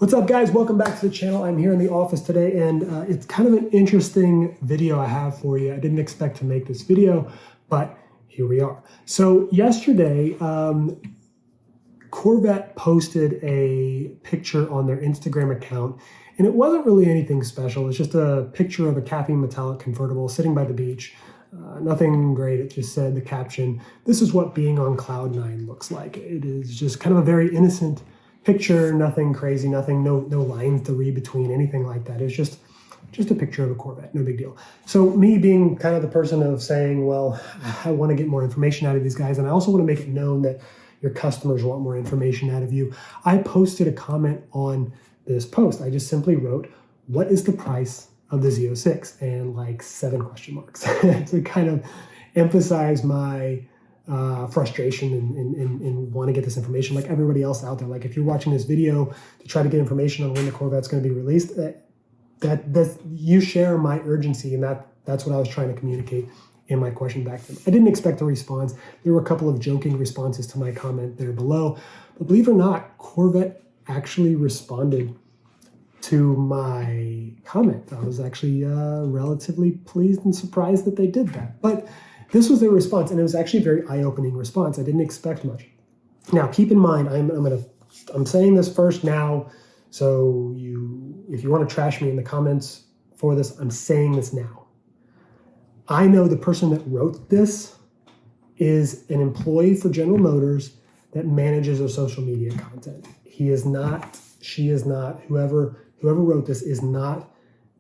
What's up, guys? Welcome back to the channel. I'm here in the office today, and it's kind of an interesting video I have for you. I didn't expect to make this video, but here we are. So yesterday, Corvette posted a picture on their Instagram account, and it wasn't really anything special. It's just a picture of a caffeine metallic convertible sitting by the beach. Nothing great. It just said the caption, "This is what being on cloud nine looks like." It is just kind of a very innocent picture, nothing crazy, no lines to read between, anything like that. It's just a picture of a Corvette, no big deal. So me being kind of the person of saying, well, I want to get more information out of these guys, and I also want to make it known that your customers want more information out of you, I posted a comment on this post. I just simply wrote, "What is the price of the Z06?" and like 7 question marks to kind of emphasize my frustration and want to get this information like everybody else out there. Like if you're watching this video to try to get information on when the Corvette's going to be released, that you share my urgency, and that's what I was trying to communicate in my question back to them. I didn't expect a response. There were a couple of joking responses to my comment there below, but believe it or not, Corvette actually responded to my comment. I was actually relatively pleased and surprised that they did that. But this was their response, and it was actually a very eye-opening response. I didn't expect much. Now, keep in mind, I'm saying this first now, so if you want to trash me in the comments for this, I'm saying this now. I know the person that wrote this is an employee for General Motors that manages their social media content. He is not, she is not, whoever wrote this is not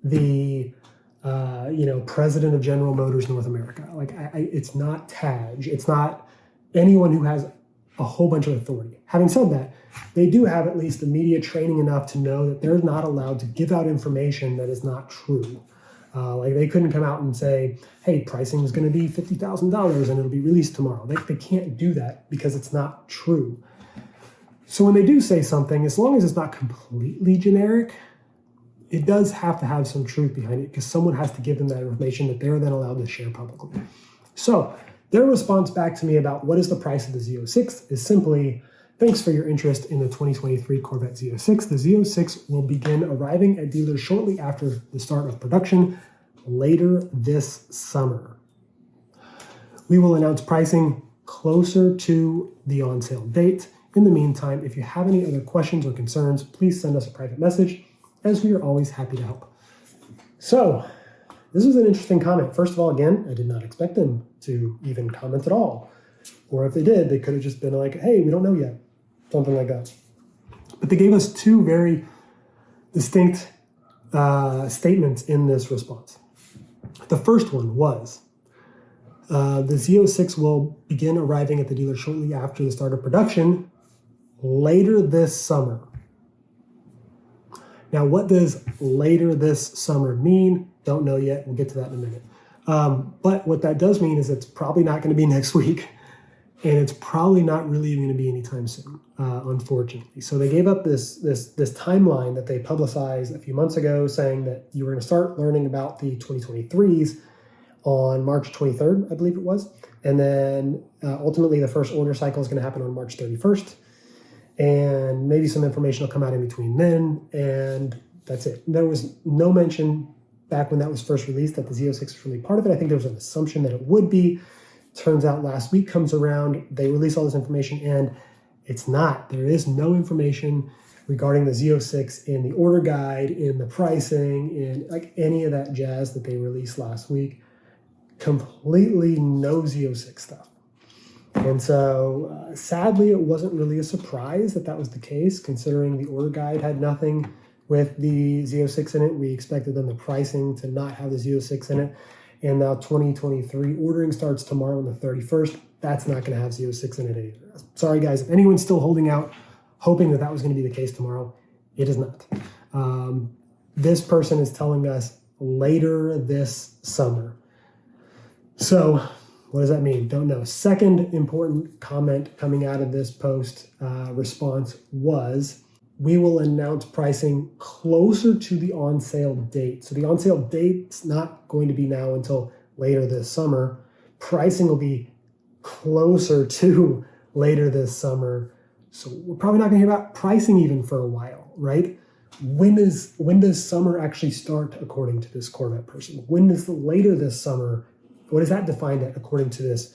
the president of General Motors North America. Like, it's not Taj. It's not anyone who has a whole bunch of authority. Having said that, they do have at least the media training enough to know that they're not allowed to give out information that is not true. Like they couldn't come out and say, "Hey, pricing is going to be $50,000 and it'll be released tomorrow." They can't do that because it's not true. So when they do say something, as long as it's not completely generic, it does have to have some truth behind it because someone has to give them that information that they're then allowed to share publicly. So their response back to me about what is the price of the Z06 is simply, "Thanks for your interest in the 2023 Corvette Z06. The Z06 will begin arriving at dealers shortly after the start of production later this summer. We will announce pricing closer to the on-sale date. In the meantime, if you have any other questions or concerns, please send us a private message, as we are always happy to help." So this was an interesting comment. First of all, again, I did not expect them to even comment at all. Or if they did, they could have just been like, "Hey, we don't know yet." Something like that. But they gave us 2 very distinct statements in this response. The first one was, the Z06 will begin arriving at the dealer shortly after the start of production later this summer. Now, what does later this summer mean? Don't know yet. We'll get to that in a minute. But what that does mean is it's probably not going to be next week, and it's probably not really going to be anytime soon, unfortunately. So they gave up this timeline that they publicized a few months ago, saying that you were going to start learning about the 2023s on March 23rd, I believe it was. And then ultimately the first order cycle is going to happen on March 31st. And maybe some information will come out in between then, and that's it. There was no mention back when that was first released that the Z06 was really part of it. I think there was an assumption that it would be. Turns out last week comes around, they release all this information, and it's not. There is no information regarding the Z06 in the order guide, in the pricing, in like any of that jazz that they released last week. Completely no Z06 stuff. And so sadly, it wasn't really a surprise that that was the case, considering the order guide had nothing with the Z06 in it. We expected them the pricing to not have the Z06 in it. And now 2023 ordering starts tomorrow on the 31st. That's not going to have Z06 in it either. Sorry, guys. If anyone's still holding out, hoping that that was going to be the case tomorrow, it is not. This person is telling us later this summer. So what does that mean? Don't know. Second important comment coming out of this post response was, "We will announce pricing closer to the on-sale date." So the on-sale date's not going to be now until later this summer. Pricing will be closer to later this summer. So we're probably not going to hear about pricing even for a while, right? when does summer actually start according to this Corvette person? When is the later this summer? What is that defined at according to this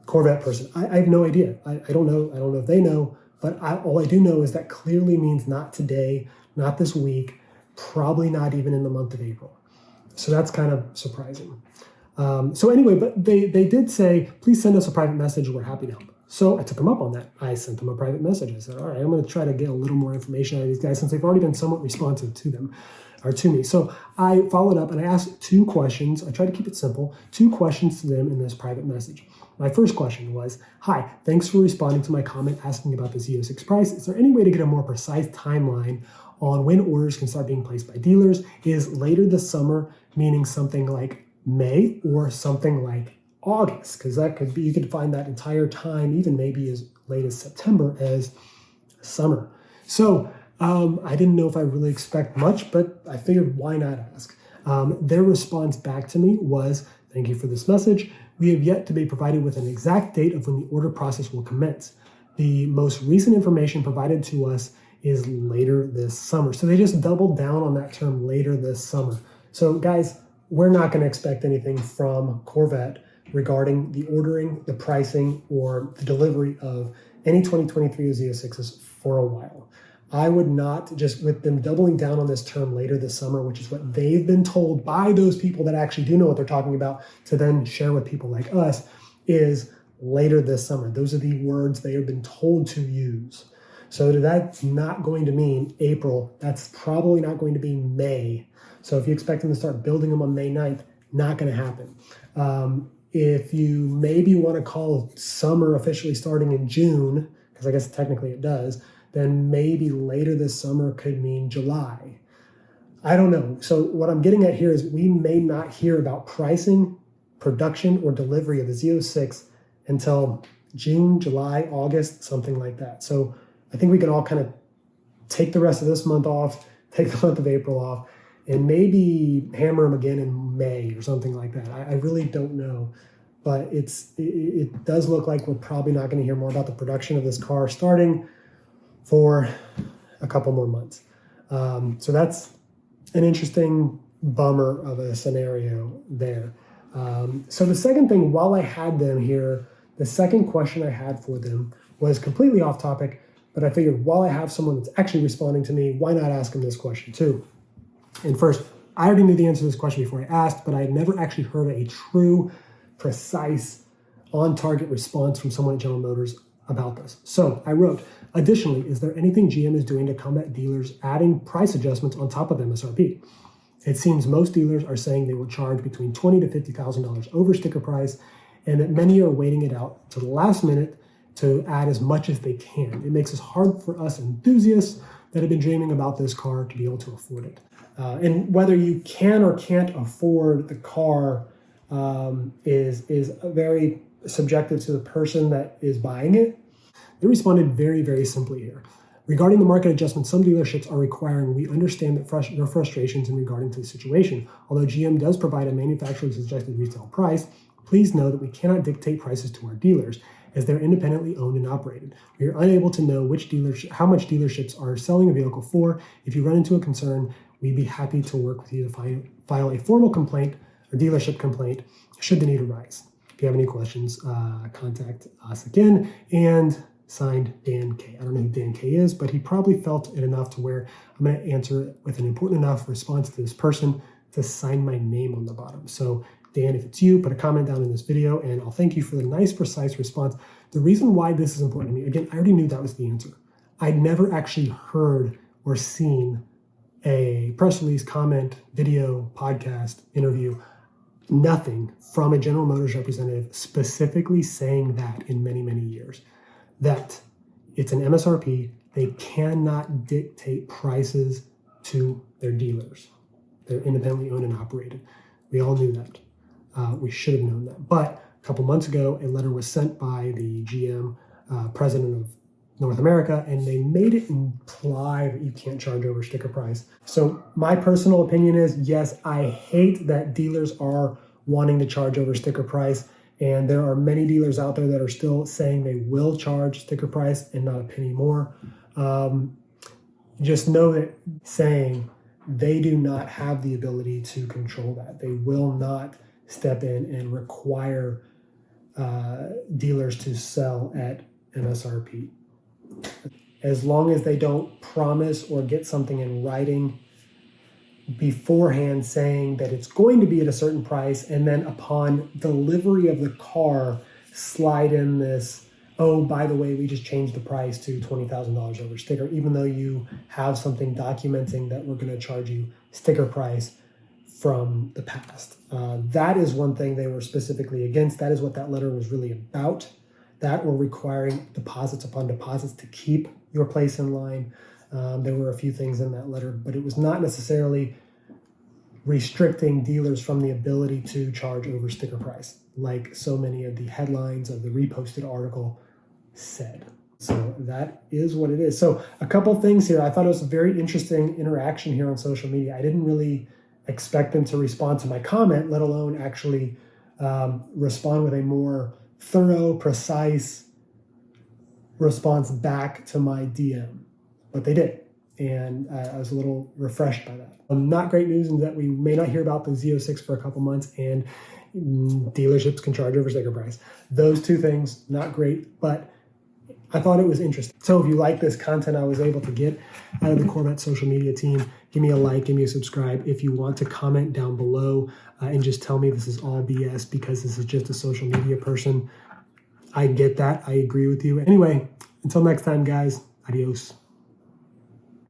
Corvette person? I have no idea. I don't know. I don't know if they know, but all I do know is that clearly means not today, not this week, probably not even in the month of April. So that's kind of surprising. So anyway, but they did say, please send us a private message. We're happy to help. So I took them up on that. I sent them a private message. I said, all right, I'm going to try to get a little more information out of these guys since they've already been somewhat responsive to them or to me. So I followed up and I asked 2 questions. I tried to keep it simple, 2 questions to them in this private message. My first question was, hi, thanks for responding to my comment asking about the Z06 price. Is there any way to get a more precise timeline on when orders can start being placed by dealers? Is later this summer meaning something like May or something like August? Because that could be, you could find that entire time, even maybe as late as September, as summer. So I didn't know if I really expect much, but I figured why not ask? Their response back to me was, thank you for this message. We have yet to be provided with an exact date of when the order process will commence. The most recent information provided to us is later this summer. So they just doubled down on that term, later this summer. So guys, we're not going to expect anything from Corvette regarding the ordering, the pricing, or the delivery of any 2023 Z06s for a while. I would not, just with them doubling down on this term later this summer, which is what they've been told by those people that actually do know what they're talking about, to then share with people like us, is later this summer. Those are the words they have been told to use. So that's not going to mean April. That's probably not going to be May. So if you expect them to start building them on May 9th, not going to happen. If you maybe want to call summer officially starting in June, because I guess technically it does, then maybe later this summer could mean July. I don't know. So what I'm getting at here is we may not hear about pricing, production, or delivery of the Z06 until June, July, August, something like that. So I think we can all kind of take the rest of this month off, take the month of April off, and maybe hammer them again in May or something like that. I really don't know. But it does look like we're probably not going to hear more about the production of this car starting for a couple more months. So that's an interesting bummer of a scenario there. So the second thing, while I had them here, the second question I had for them was completely off topic, but I figured while I have someone that's actually responding to me, why not ask them this question too? And first, I already knew the answer to this question before I asked, but I had never actually heard a true, precise, on-target response from someone at General Motors about this. So I wrote, additionally, is there anything GM is doing to combat dealers adding price adjustments on top of MSRP? It seems most dealers are saying they will charge between $20,000 to $50,000 over sticker price, and that many are waiting it out to the last minute to add as much as they can. It makes it hard for us enthusiasts that have been dreaming about this car to be able to afford it. And whether you can or can't afford the car is very subjective to the person that is buying it. They responded very, very simply here. Regarding the market adjustment, some dealerships are requiring, we understand that their frustrations in regarding to the situation. Although GM does provide a manufacturer's suggested retail price, please know that we cannot dictate prices to our dealers, as they're independently owned and operated. We are unable to know how much dealerships are selling a vehicle for. If you run into a concern, we'd be happy to work with you to file a formal complaint or dealership complaint should the need arise. If you have any questions, contact us again. And signed, Dan K. I don't know who Dan K is, but he probably felt it enough to where I'm going to answer it with an important enough response to this person to sign my name on the bottom. So Dan, if it's you, put a comment down in this video, and I'll thank you for the nice, precise response. The reason why this is important to me, again, I already knew that was the answer. I'd never actually heard or seen a press release, comment, video, podcast, interview, nothing from a General Motors representative specifically saying that in many, many years. That it's an MSRP, they cannot dictate prices to their dealers. They're independently owned and operated. We all knew that. We should have known that. But a couple months ago, a letter was sent by the GM president of North America, and they made it imply that you can't charge over sticker price. So my personal opinion is, yes, I hate that dealers are wanting to charge over sticker price. And there are many dealers out there that are still saying they will charge sticker price and not a penny more. just know that saying they do not have the ability to control that. They will not step in and require dealers to sell at MSRP. As long as they don't promise or get something in writing beforehand saying that it's going to be at a certain price, and then upon delivery of the car, slide in this, oh, by the way, we just changed the price to $20,000 over sticker, even though you have something documenting that we're going to charge you sticker price from the past. That is one thing they were specifically against. That is what that letter was really about. That or requiring deposits upon deposits to keep your place in line. There were a few things in that letter, but it was not necessarily restricting dealers from the ability to charge over sticker price, like so many of the headlines of the reposted article said. So that is what it is. So a couple things here. I thought it was a very interesting interaction here on social media. I didn't really expect them to respond to my comment, let alone actually respond with a more thorough, precise response back to my DM. But they did. And I was a little refreshed by that. Not great news in that we may not hear about the Z06 for a couple months, and dealerships can charge over sticker price. Those two things, not great, but I thought it was interesting. So if you like this content I was able to get out of the Corvette social media team, give me a like, give me a subscribe. If you want to comment down below and just tell me this is all BS because this is just a social media person, I get that. I agree with you. Anyway, until next time, guys, adios.